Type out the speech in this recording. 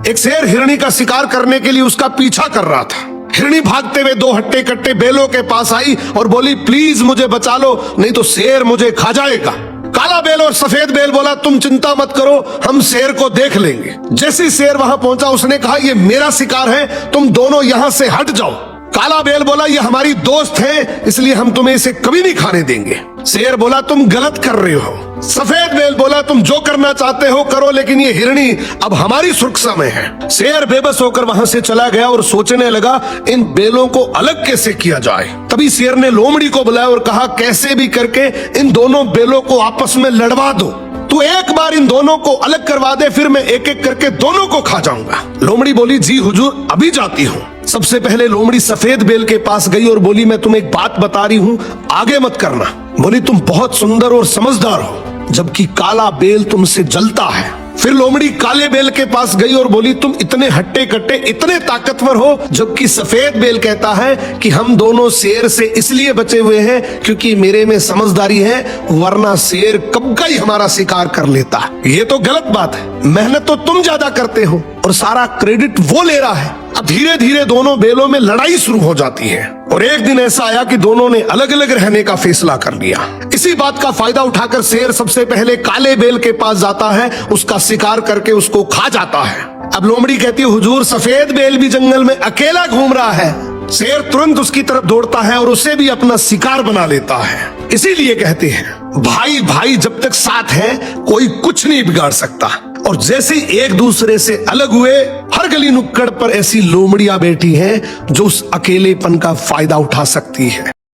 एक शेर हिरणी का शिकार करने के लिए उसका पीछा कर रहा था। हिरणी भागते हुए दो हट्टे कट्टे बेलों के पास आई और बोली, प्लीज मुझे बचा लो, नहीं तो शेर मुझे खा जाएगा। काला बेल और सफेद बेल बोला, तुम चिंता मत करो, हम शेर को देख लेंगे। जैसे ही शेर वहां पहुंचा उसने कहा, ये मेरा शिकार है, तुम दोनों यहां से हट जाओ। काला बेल बोला, ये हमारी दोस्त है, इसलिए हम तुम्हें इसे कभी नहीं खाने देंगे। शेर बोला, तुम गलत कर रहे हो। सफेद बेल बोला, तुम जो करना चाहते हो करो, लेकिन ये हिरणी अब हमारी सुरक्षा में है। शेर बेबस होकर वहां से चला गया और सोचने लगा, इन बेलों को अलग कैसे किया जाए। तभी शेर ने लोमड़ी को बुलाया और कहा, कैसे भी करके इन दोनों बेलों को आपस में लड़वा दो। तू एक बार इन दोनों को अलग करवा दे, फिर मैं एक एक करके दोनों को खा जाऊंगा। लोमड़ी बोली, जी हुजूर, अभी जाती हूँ। सबसे पहले लोमड़ी सफेद बेल के पास गई और बोली, मैं तुम्हें एक बात बता रही हूँ, आगे मत करना। बोली, तुम बहुत सुंदर और समझदार हो, जबकि काला बेल तुमसे जलता है। फिर लोमड़ी काले बेल के पास गई और बोली, तुम इतने हट्टे कट्टे, इतने ताकतवर हो, जबकि सफेद बेल कहता है कि हम दोनों शेर से इसलिए बचे हुए हैं क्योंकि मेरे में समझदारी है, वरना शेर कब का ही हमारा शिकार कर लेता। ये तो गलत बात है, मेहनत तो तुम ज्यादा करते हो और सारा क्रेडिट वो ले रहा है। अब धीरे धीरे दोनों बेलों में लड़ाई शुरू हो जाती है और एक दिन ऐसा आया कि दोनों ने अलग अलग रहने का फैसला कर लिया। इसी बात का फायदा उठाकर शेर सबसे पहले काले बेल के पास जाता है, उसका शिकार करके उसको खा जाता है। अब लोमड़ी कहती है, हुजूर, सफेद बेल भी जंगल में अकेला घूम रहा है। शेर तुरंत उसकी तरफ दौड़ता है और उसे भी अपना शिकार बना लेता है। इसीलिए कहते हैं, भाई भाई जब तक साथ है कोई कुछ नहीं बिगाड़ सकता। और जैसे एक दूसरे से अलग हुए, हर गली नुक्कड़ पर ऐसी लोमड़ियां बैठी हैं जो उस अकेलेपन का फायदा उठा सकती है।